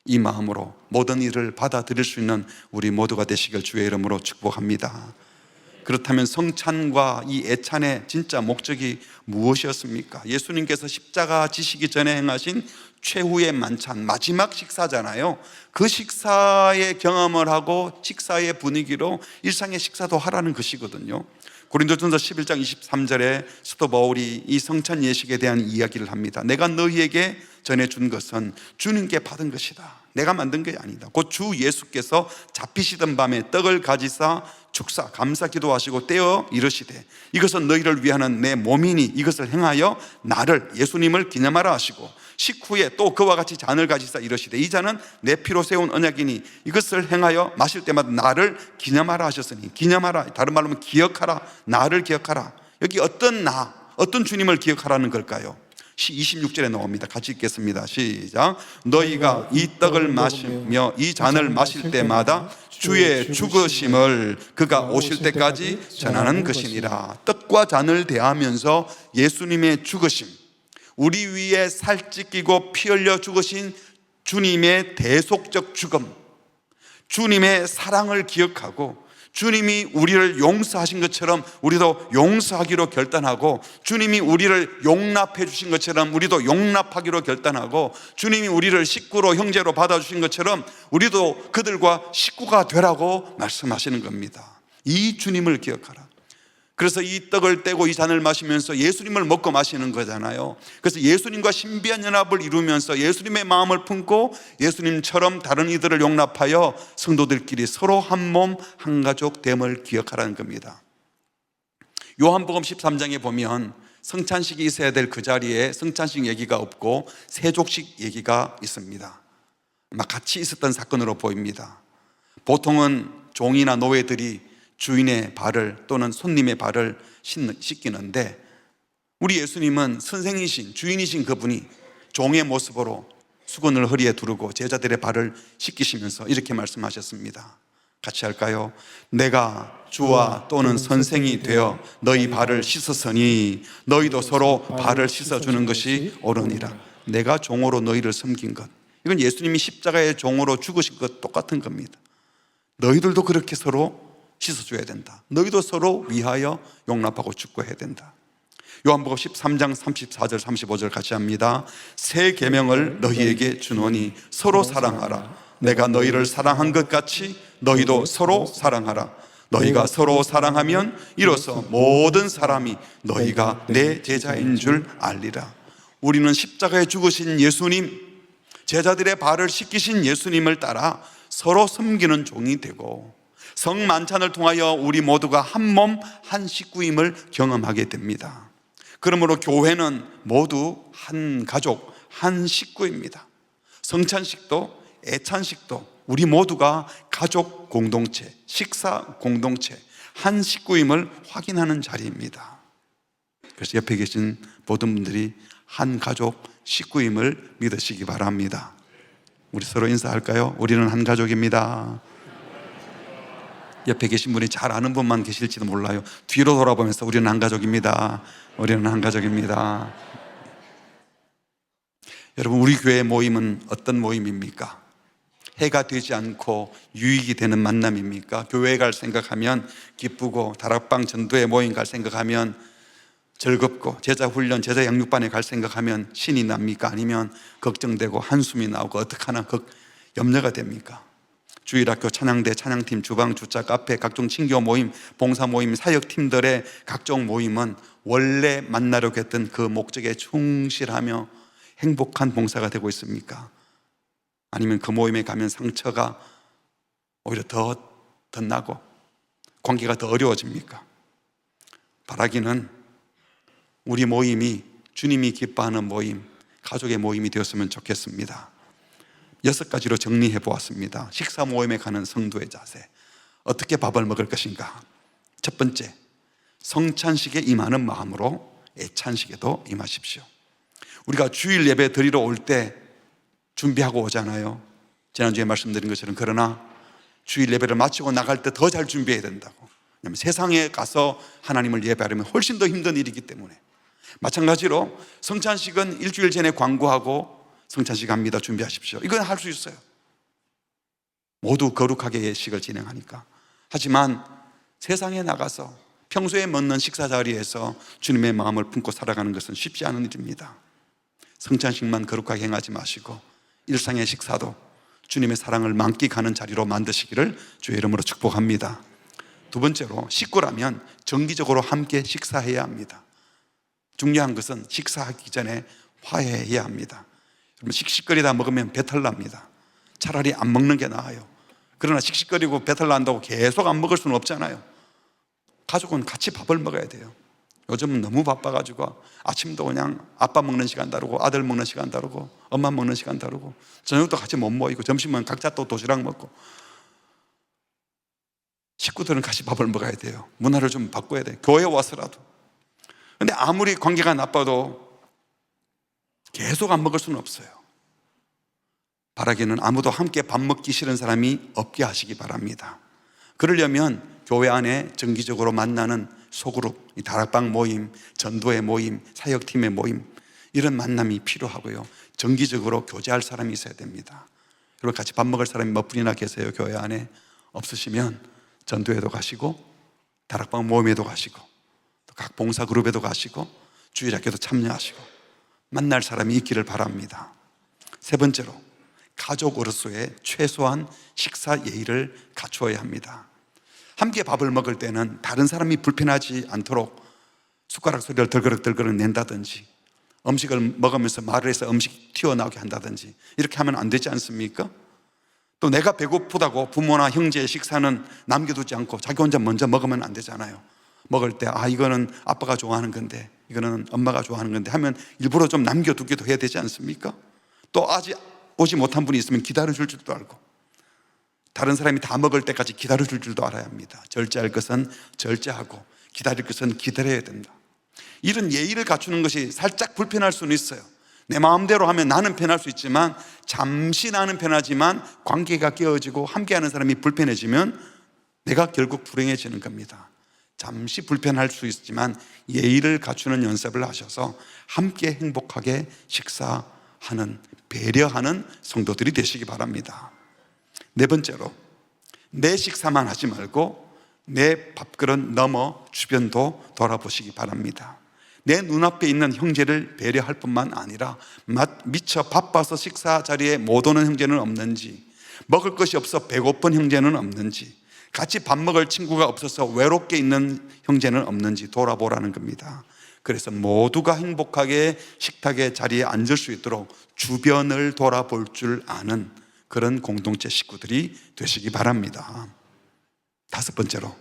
Speaker 1: 이 마음으로 모든 일을 받아들일 수 있는 우리 모두가 되시길 주의 이름으로 축복합니다. 그렇다면 성찬과 이 애찬의 진짜 목적이 무엇이었습니까? 예수님께서 십자가 지시기 전에 행하신 최후의 만찬, 마지막 식사잖아요. 그 식사의 경험을 하고 식사의 분위기로 일상의 식사도 하라는 것이거든요. 고린도전서 11장 23절에 사도 바울이 이 성찬 예식에 대한 이야기를 합니다. 내가 너희에게 전해준 것은 주님께 받은 것이다. 내가 만든 게 아니다. 곧 주 예수께서 잡히시던 밤에 떡을 가지사 축사 감사 기도하시고 떼어 이르시되 이것은 너희를 위하는 내 몸이니 이것을 행하여 나를, 예수님을 기념하라 하시고, 식후에 또 그와 같이 잔을 가지사 이르시되 이 잔은 내 피로 세운 언약이니 이것을 행하여 마실 때마다 나를 기념하라 하셨으니, 기념하라, 다른 말로 하면 기억하라, 나를 기억하라. 여기 어떤 나, 어떤 주님을 기억하라는 걸까요? 26절에 나옵니다. 같이 읽겠습니다. 시작. 너희가 이 떡을 마시며 이 잔을 마실 때마다 주의 죽으심을 그가 오실 때까지 전하는 것이니라. 떡과 잔을 대하면서 예수님의 죽으심, 우리 위에 살 찢기고 피 흘려 죽으신 주님의 대속적 죽음, 주님의 사랑을 기억하고 주님이 우리를 용서하신 것처럼 우리도 용서하기로 결단하고, 주님이 우리를 용납해 주신 것처럼 우리도 용납하기로 결단하고, 주님이 우리를 식구로, 형제로 받아주신 것처럼 우리도 그들과 식구가 되라고 말씀하시는 겁니다. 이 주님을 기억하라. 그래서 이 떡을 떼고 이 잔을 마시면서 예수님을 먹고 마시는 거잖아요. 그래서 예수님과 신비한 연합을 이루면서 예수님의 마음을 품고 예수님처럼 다른 이들을 용납하여 성도들끼리 서로 한 몸 한 가족 됨을 기억하라는 겁니다. 요한복음 13장에 보면 성찬식이 있어야 될 그 자리에 성찬식 얘기가 없고 세족식 얘기가 있습니다. 아마 같이 있었던 사건으로 보입니다. 보통은 종이나 노예들이 주인의 발을 또는 손님의 발을 씻기는데, 우리 예수님은 선생이신, 주인이신 그분이 종의 모습으로 수건을 허리에 두르고 제자들의 발을 씻기시면서 이렇게 말씀하셨습니다. 같이 할까요? 내가 주와 또는 선생이 되어 너희 발을 씻었으니 너희도 서로 발을 씻어주는 것이 옳으니라. 내가 종으로 너희를 섬긴 것, 이건 예수님이 십자가의 종으로 죽으신 것 똑같은 겁니다. 너희들도 그렇게 서로 씻어줘야 된다. 너희도 서로 위하여 용납하고 축구해야 된다. 요한복음 13장 34절 35절 같이 합니다. 새 계명을 너희에게 주노니 서로 사랑하라. 내가 너희를 사랑한 것 같이 너희도 서로 사랑하라. 너희가 서로 사랑하면 이로써 모든 사람이 너희가 내 제자인 줄 알리라. 우리는 십자가에 죽으신 예수님, 제자들의 발을 씻기신 예수님을 따라 서로 섬기는 종이 되고 성만찬을 통하여 우리 모두가 한 몸, 한 식구임을 경험하게 됩니다. 그러므로 교회는 모두 한 가족, 한 식구입니다. 성찬식도 애찬식도 우리 모두가 가족 공동체, 식사 공동체, 한 식구임을 확인하는 자리입니다. 그래서 옆에 계신 모든 분들이 한 가족 식구임을 믿으시기 바랍니다. 우리 서로 인사할까요? 우리는 한 가족입니다. 옆에 계신 분이 잘 아는 분만 계실지도 몰라요. 뒤로 돌아보면서 우리는 한 가족입니다. 우리는 한 가족입니다. 여러분, 우리 교회 모임은 어떤 모임입니까? 해가 되지 않고 유익이 되는 만남입니까? 교회 갈 생각하면 기쁘고, 다락방 전도회 모임 갈 생각하면 즐겁고, 제자 훈련, 제자 양육반에 갈 생각하면 신이 납니까? 아니면 걱정되고 한숨이 나오고 어떡하나 염려가 됩니까? 주일학교 찬양대, 찬양팀, 주방, 주차, 카페, 각종 친교 모임, 봉사 모임, 사역팀들의 각종 모임은 원래 만나려고 했던 그 목적에 충실하며 행복한 봉사가 되고 있습니까? 아니면 그 모임에 가면 상처가 오히려 더 나고 관계가 더 어려워집니까? 바라기는 우리 모임이 주님이 기뻐하는 모임, 가족의 모임이 되었으면 좋겠습니다. 6가지로 정리해 보았습니다. 식사 모임에 가는 성도의 자세, 어떻게 밥을 먹을 것인가? 첫 번째, 성찬식에 임하는 마음으로 애찬식에도 임하십시오. 우리가 주일 예배 드리러 올 때 준비하고 오잖아요. 지난주에 말씀드린 것처럼. 그러나 주일 예배를 마치고 나갈 때 더 잘 준비해야 된다고. 왜냐하면 세상에 가서 하나님을 예배하려면 훨씬 더 힘든 일이기 때문에. 마찬가지로 성찬식은 일주일 전에 광고하고 성찬식 합니다, 준비하십시오. 이건 할 수 있어요. 모두 거룩하게 예식을 진행하니까. 하지만 세상에 나가서 평소에 먹는 식사 자리에서 주님의 마음을 품고 살아가는 것은 쉽지 않은 일입니다. 성찬식만 거룩하게 행하지 마시고 일상의 식사도 주님의 사랑을 만끽하는 자리로 만드시기를 주의 이름으로 축복합니다. 두 번째로, 식구라면 정기적으로 함께 식사해야 합니다. 중요한 것은 식사하기 전에 화해해야 합니다. 씩씩거리다 먹으면 배탈 납니다. 차라리 안 먹는 게 나아요. 그러나 씩씩거리고 배탈 난다고 계속 안 먹을 수는 없잖아요. 가족은 같이 밥을 먹어야 돼요. 요즘은 너무 바빠가지고 아침도 그냥 아빠 먹는 시간 다르고 아들 먹는 시간 다르고 엄마 먹는 시간 다르고 저녁도 같이 못 모이고 점심은 각자 또 도시락 먹고. 식구들은 같이 밥을 먹어야 돼요. 문화를 좀 바꿔야 돼요. 교회에 와서라도. 근데 아무리 관계가 나빠도 계속 안 먹을 수는 없어요. 바라기는 아무도 함께 밥 먹기 싫은 사람이 없게 하시기 바랍니다. 그러려면 교회 안에 정기적으로 만나는 소그룹, 다락방 모임, 전도의 모임, 사역팀의 모임, 이런 만남이 필요하고요. 정기적으로 교제할 사람이 있어야 됩니다. 그리고 같이 밥 먹을 사람이 몇 분이나 계세요? 교회 안에 없으시면 전도회도 가시고 다락방 모임에도 가시고 각 봉사 그룹에도 가시고 주일학교도 참여하시고 만날 사람이 있기를 바랍니다. 세 번째로, 가족으로서의 최소한 식사 예의를 갖추어야 합니다. 함께 밥을 먹을 때는 다른 사람이 불편하지 않도록 숟가락 소리를 덜그럭덜그럭 낸다든지, 음식을 먹으면서 말을 해서 음식 튀어나오게 한다든지, 이렇게 하면 안 되지 않습니까? 또 내가 배고프다고 부모나 형제의 식사는 남겨두지 않고 자기 혼자 먼저 먹으면 안 되잖아요. 먹을 때 이거는 아빠가 좋아하는 건데, 이거는 엄마가 좋아하는 건데 하면 일부러 좀 남겨두기도 해야 되지 않습니까? 또 아직 오지 못한 분이 있으면 기다려줄 줄도 알고, 다른 사람이 다 먹을 때까지 기다려줄 줄도 알아야 합니다. 절제할 것은 절제하고 기다릴 것은 기다려야 된다. 이런 예의를 갖추는 것이 살짝 불편할 수는 있어요. 내 마음대로 하면 나는 편할 수 있지만, 잠시 나는 편하지만 관계가 깨어지고 함께하는 사람이 불편해지면 내가 결국 불행해지는 겁니다. 잠시 불편할 수 있지만 예의를 갖추는 연습을 하셔서 함께 행복하게 식사하는, 배려하는 성도들이 되시기 바랍니다. 네 번째로, 내 식사만 하지 말고 내 밥그릇 넘어 주변도 돌아보시기 바랍니다. 내 눈앞에 있는 형제를 배려할 뿐만 아니라 미처 바빠서 식사 자리에 못 오는 형제는 없는지, 먹을 것이 없어 배고픈 형제는 없는지, 같이 밥 먹을 친구가 없어서 외롭게 있는 형제는 없는지 돌아보라는 겁니다. 그래서 모두가 행복하게 식탁의 자리에 앉을 수 있도록 주변을 돌아볼 줄 아는 그런 공동체 식구들이 되시기 바랍니다. 다섯 번째로,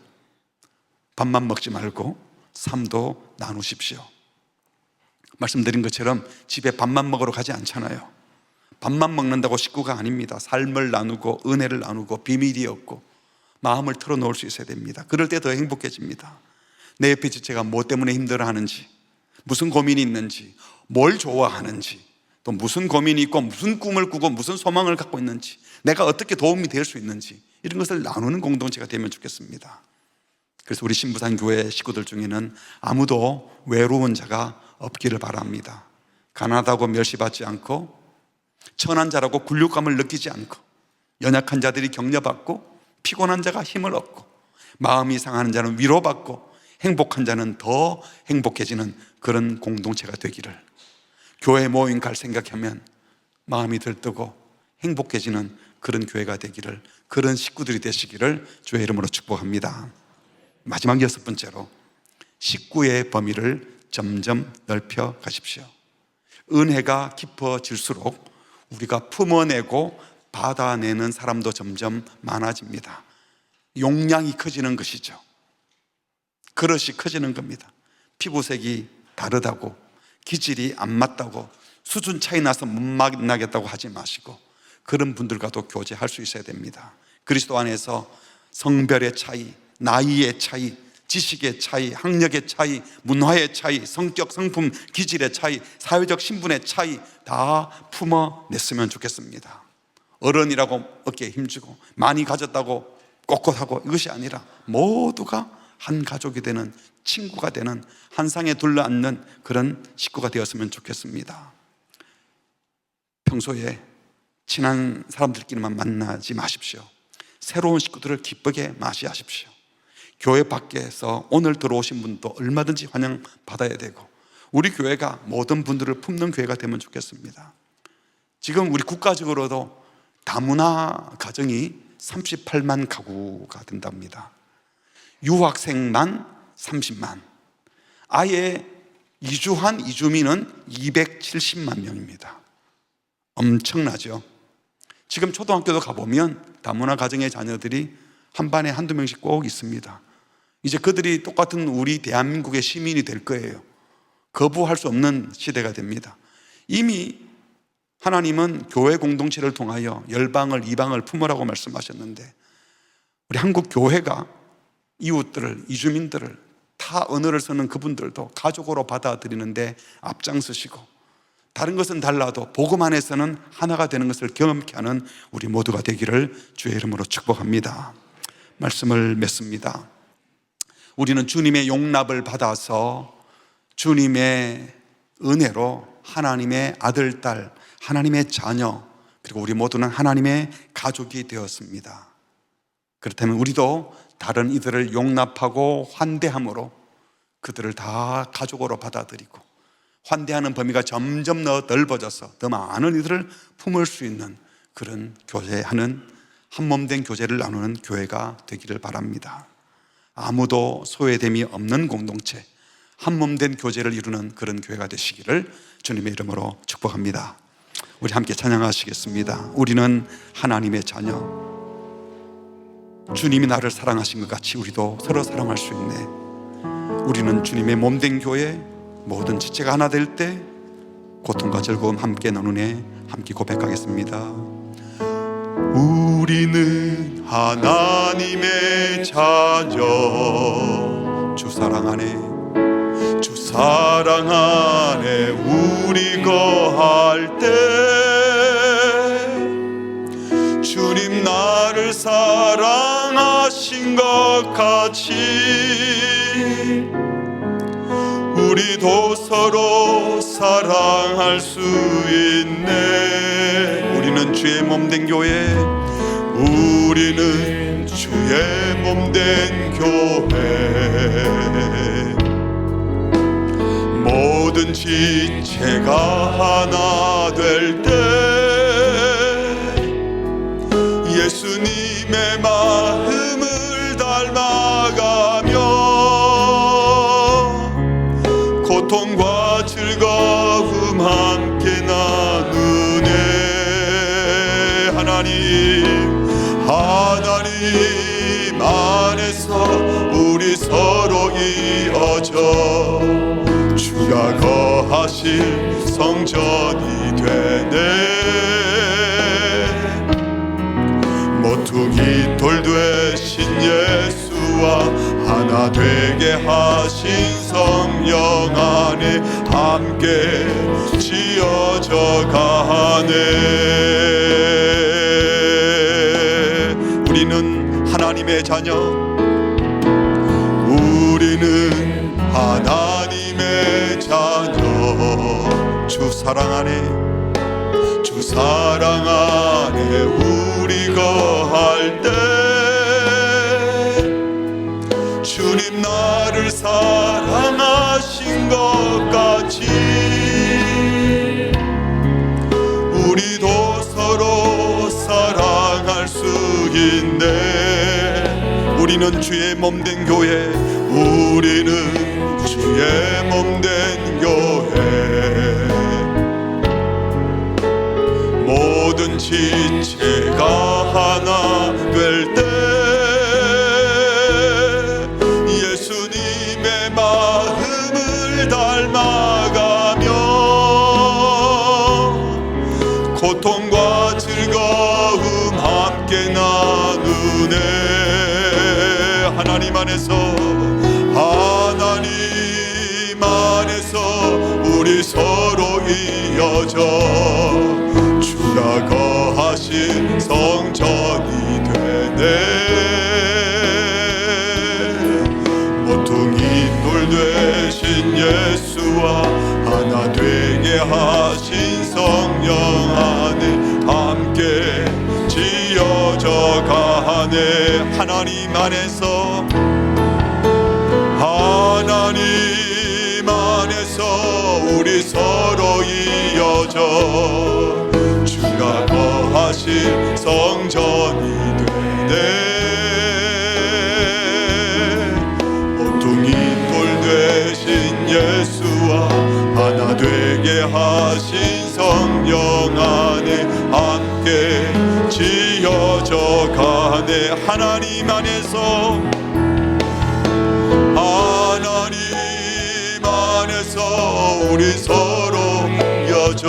Speaker 1: 밥만 먹지 말고 삶도 나누십시오. 말씀드린 것처럼 집에 밥만 먹으러 가지 않잖아요. 밥만 먹는다고 식구가 아닙니다. 삶을 나누고 은혜를 나누고 비밀이 없고 마음을 털어놓을 수 있어야 됩니다. 그럴 때 더 행복해집니다. 내 옆에 지체가 뭐 때문에 힘들어하는지, 무슨 고민이 있는지, 뭘 좋아하는지, 또 무슨 고민이 있고 무슨 꿈을 꾸고 무슨 소망을 갖고 있는지, 내가 어떻게 도움이 될 수 있는지, 이런 것을 나누는 공동체가 되면 좋겠습니다. 그래서 우리 신부산 교회 식구들 중에는 아무도 외로운 자가 없기를 바랍니다. 가난하다고 멸시받지 않고, 천한 자라고 굴욕감을 느끼지 않고, 연약한 자들이 격려받고, 피곤한 자가 힘을 얻고, 마음이 상하는 자는 위로받고, 행복한 자는 더 행복해지는 그런 공동체가 되기를, 교회 모임 갈 생각하면 마음이 들뜨고 행복해지는 그런 교회가 되기를, 그런 식구들이 되시기를 주의 이름으로 축복합니다. 마지막 여섯 번째로, 식구의 범위를 점점 넓혀 가십시오. 은혜가 깊어질수록 우리가 품어내고 받아내는 사람도 점점 많아집니다. 용량이 커지는 것이죠. 그릇이 커지는 겁니다. 피부색이 다르다고, 기질이 안 맞다고, 수준 차이 나서 못 만나겠다고 하지 마시고, 그런 분들과도 교제할 수 있어야 됩니다. 그리스도 안에서 성별의 차이, 나이의 차이, 지식의 차이, 학력의 차이, 문화의 차이, 성격, 성품, 기질의 차이, 사회적 신분의 차이 다 품어냈으면 좋겠습니다. 어른이라고 어깨에 힘주고 많이 가졌다고 꼿꼿하고, 이것이 아니라 모두가 한 가족이 되는, 친구가 되는, 한 상에 둘러앉는 그런 식구가 되었으면 좋겠습니다. 평소에 친한 사람들끼리만 만나지 마십시오. 새로운 식구들을 기쁘게 맞이하십시오. 교회 밖에서 오늘 들어오신 분도 얼마든지 환영받아야 되고, 우리 교회가 모든 분들을 품는 교회가 되면 좋겠습니다. 지금 우리 국가적으로도 다문화 가정이 38만 가구가 된답니다. 유학생만 30만, 아예 이주한 이주민은 270만 명입니다. 엄청나죠? 지금 초등학교도 가보면 다문화 가정의 자녀들이 한 반에 한두 명씩 꼭 있습니다. 이제 그들이 똑같은 우리 대한민국의 시민이 될 거예요. 거부할 수 없는 시대가 됩니다. 이미 하나님은 교회 공동체를 통하여 열방을, 이방을 품으라고 말씀하셨는데, 우리 한국 교회가 이웃들을, 이주민들을, 타 언어를 쓰는 그분들도 가족으로 받아들이는데 앞장서시고, 다른 것은 달라도 복음 안에서는 하나가 되는 것을 경험케 하는 우리 모두가 되기를 주의 이름으로 축복합니다. 말씀을 맺습니다. 우리는 주님의 용납을 받아서 주님의 은혜로 하나님의 아들, 딸, 하나님의 자녀, 그리고 우리 모두는 하나님의 가족이 되었습니다. 그렇다면 우리도 다른 이들을 용납하고 환대함으로 그들을 다 가족으로 받아들이고, 환대하는 범위가 점점 더 넓어져서 더 많은 이들을 품을 수 있는 그런 교제하는, 한몸된 교제를 나누는 교회가 되기를 바랍니다. 아무도 소외됨이 없는 공동체, 한몸된 교제를 이루는 그런 교회가 되시기를 주님의 이름으로 축복합니다. 우리 함께 찬양하시겠습니다. 우리는 하나님의 자녀, 주님이 나를 사랑하신 것 같이 우리도 서로 사랑할 수 있네. 우리는 주님의 몸된 교회, 모든 지체가 하나 될 때 고통과 즐거움 함께 나누네. 함께 고백하겠습니다. 우리는 하나님의 자녀, 주 사랑 안에, 주 사랑 안에 우리 거할 때 주님 나를 사랑하신 것 같이 우리도 서로 사랑할 수 있네. 우리는 주의 몸된 교회, 우리는 주의 몸된 교회, 모든 지체가 하나 될 때 예수님의 마음을 닮아가며 고통과 즐거움 함께 나누네. 하나님 하나님 안에서 우리 서로 이어져 주가 거하실 성전이 되네. 모퉁이 돌 되신 예수와 하나 되게 하신 성령 안에 함께 지어져 가네. 우리는 하나님의 자녀, 우리는 하나님의 자녀. 주 사랑 안에, 주 사랑 안에 우리 거할 때 주님 나를 사랑하신 것 같이 우리도 서로 사랑할 수 있네. 우리는 주의 몸된 교회, 우리는 주의 몸된 교회. 모든 지체가 하나 될 때 예수님의 마음을 닮아가며 고통과 즐거움 함께 나누네. 하나님 안에서, 하나님 안에서 우리 서로 이어져 주가 거하신 성전이 되네. 모퉁이 돌 되신 예수와 하나 되게 하신 성령 안에 함께 지어져 가네. 하나님 안에서, 하나님 안에서 우리 서로 이어져 주가 거하실 성전이 되네. 모퉁이 돌 되신 예수와 하나 되게 하신 성령 안에 함께 지어져 가네. 하나님 안에서, 하나님 안에서 우리 서로 이어져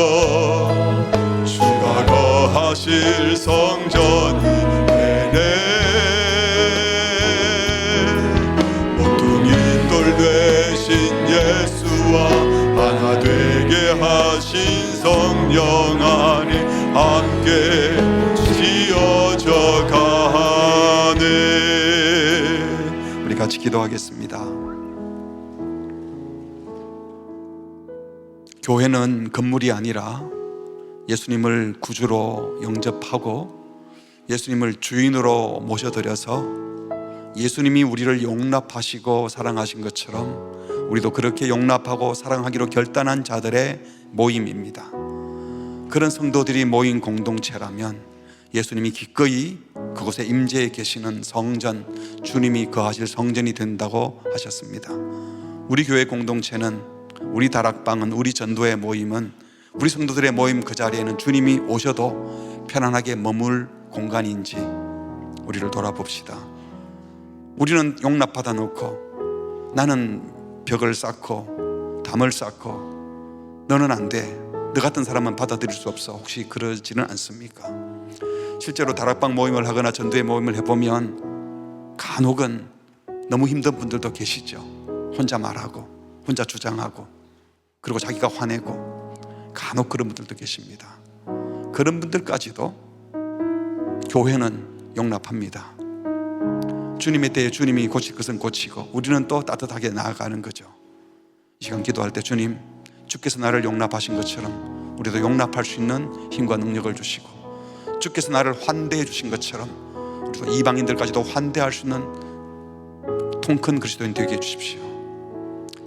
Speaker 1: 주가 거하실 성전이 되네. 모퉁이 돌 되신 예수와 하나 되게 하신 성령 안에 함께 지어져 가네. 우리 같이 기도하겠습니다. 교회는 건물이 아니라 예수님을 구주로 영접하고 예수님을 주인으로 모셔드려서 예수님이 우리를 용납하시고 사랑하신 것처럼 우리도 그렇게 용납하고 사랑하기로 결단한 자들의 모임입니다. 그런 성도들이 모인 공동체라면 예수님이 기꺼이 그곳에 임재해 계시는 성전, 주님이 거하실 성전이 된다고 하셨습니다. 우리 교회 공동체는, 우리 다락방은, 우리 전도의 모임은, 우리 성도들의 모임 그 자리에는 주님이 오셔도 편안하게 머물 공간인지 우리를 돌아봅시다. 우리는 용납받아 놓고 나는 벽을 쌓고 담을 쌓고 너는 안 돼, 너 같은 사람은 받아들일 수 없어, 혹시 그러지는 않습니까? 실제로 다락방 모임을 하거나 전도의 모임을 해보면 간혹은 너무 힘든 분들도 계시죠. 혼자 말하고 혼자 주장하고 그리고 자기가 화내고 간혹 그런 분들도 계십니다. 그런 분들까지도 교회는 용납합니다. 주님의 때에 주님이 고칠 것은 고치고 우리는 또 따뜻하게 나아가는 거죠. 이 시간 기도할 때 주님, 주께서 나를 용납하신 것처럼 우리도 용납할 수 있는 힘과 능력을 주시고 주께서 나를 환대해 주신 것처럼 우리도 이방인들까지도 환대할 수 있는 통 큰 그리스도인 되게 해주십시오.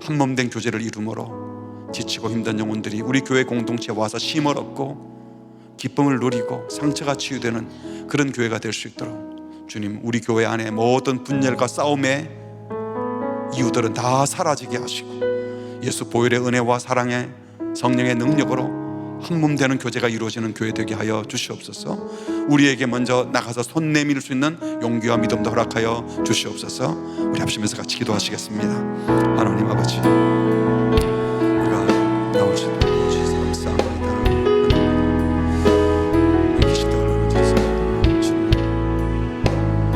Speaker 1: 한몸된 교제를 이루므로 지치고 힘든 영혼들이 우리 교회 공동체에 와서 쉼을 얻고 기쁨을 누리고 상처가 치유되는 그런 교회가 될 수 있도록 주님, 우리 교회 안에 모든 분열과 싸움의 이유들은 다 사라지게 하시고 예수 보혈의 은혜와 사랑의 성령의 능력으로 한 몸 되는 교제가 이루어지는 교회 되게 하여 주시옵소서. 우리에게 먼저 나가서 손 내밀 수 있는 용기와 믿음도 허락하여 주시옵소서. 우리 합심해서 같이 기도하시겠습니다. 하나님 아버지, 우리가 나올 수 있도록 주시옵소서.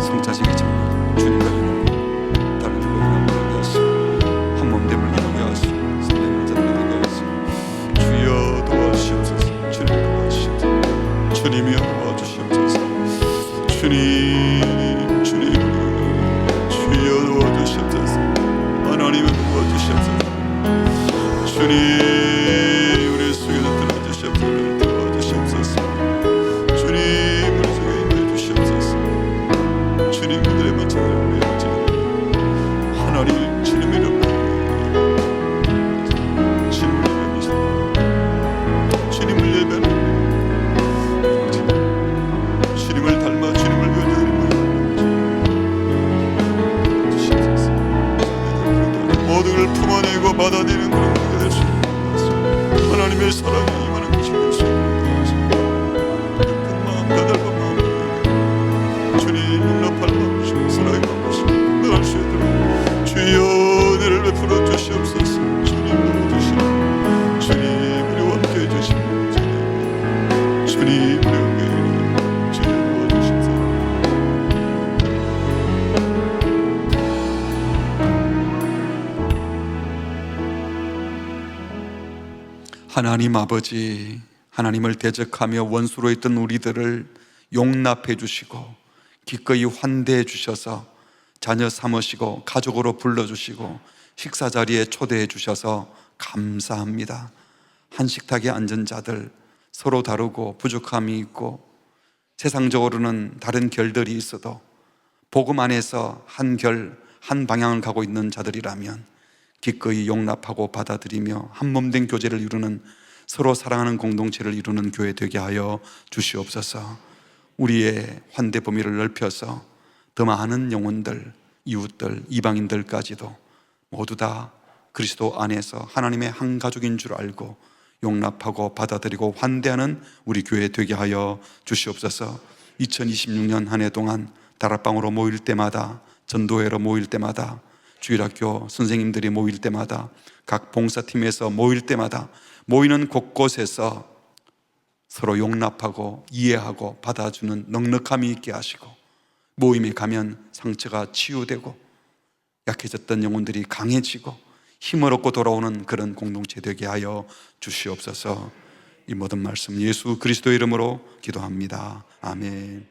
Speaker 1: 성자식이 참 주님과 다른 일로 하나님을 위하시 한 몸 됨을 이루게 하시 선생님을 전하게 하시 주여 도와주시옵소서. 주님 도와주시옵소서. 주님이여 도와주시옵소서. 주님 주여 도와주시옵소서. 하나님을 도와주시옵소서. 주님 우리 수요를 들어주시옵소서. 도와주시옵소서. 주님 우리 속에 임해 주시옵소서. 주님 그들의 모습을 내어주는 하나님 주님 이름으로 주님을 예배하는 주님을 닮아 주님을 보여드리는 모든 걸 품어내고 받아들이는 그런 자가 될 수 있는 하나님의 사랑이 임하는 것이 될 수 있는 큰 마음 가달픈 마음 주님 용납할 마음 주시고 사랑의 마음 주시고 나갈 수 있도록 주여 은혜를 베풀어 주시옵소서. 주님 도와주시고 주님 우리와 함께 해주시고 주님 우리와 함께 주여 도와주시옵소서. 하나님 아버지, 하나님을 대적하며 원수로 있던 우리들을 용납해 주시고 기꺼이 환대해 주셔서 자녀 삼으시고 가족으로 불러주시고 식사 자리에 초대해 주셔서 감사합니다. 한 식탁에 앉은 자들 서로 다르고 부족함이 있고 세상적으로는 다른 결들이 있어도 복음 안에서 한 결, 한 방향을 가고 있는 자들이라면 기꺼이 용납하고 받아들이며 한 몸 된 교제를 이루는, 서로 사랑하는 공동체를 이루는 교회 되게 하여 주시옵소서. 우리의 환대 범위를 넓혀서 더 많은 영혼들, 이웃들, 이방인들까지도 모두 다 그리스도 안에서 하나님의 한 가족인 줄 알고 용납하고 받아들이고 환대하는 우리 교회 되게 하여 주시옵소서. 2026년 한 해 동안 다락방으로 모일 때마다, 전도회로 모일 때마다, 주일학교 선생님들이 모일 때마다, 각 봉사팀에서 모일 때마다 모이는 곳곳에서 서로 용납하고 이해하고 받아주는 넉넉함이 있게 하시고, 모임에 가면 상처가 치유되고 약해졌던 영혼들이 강해지고 힘을 얻고 돌아오는 그런 공동체 되게 하여 주시옵소서. 이 모든 말씀 예수 그리스도의 이름으로 기도합니다. 아멘.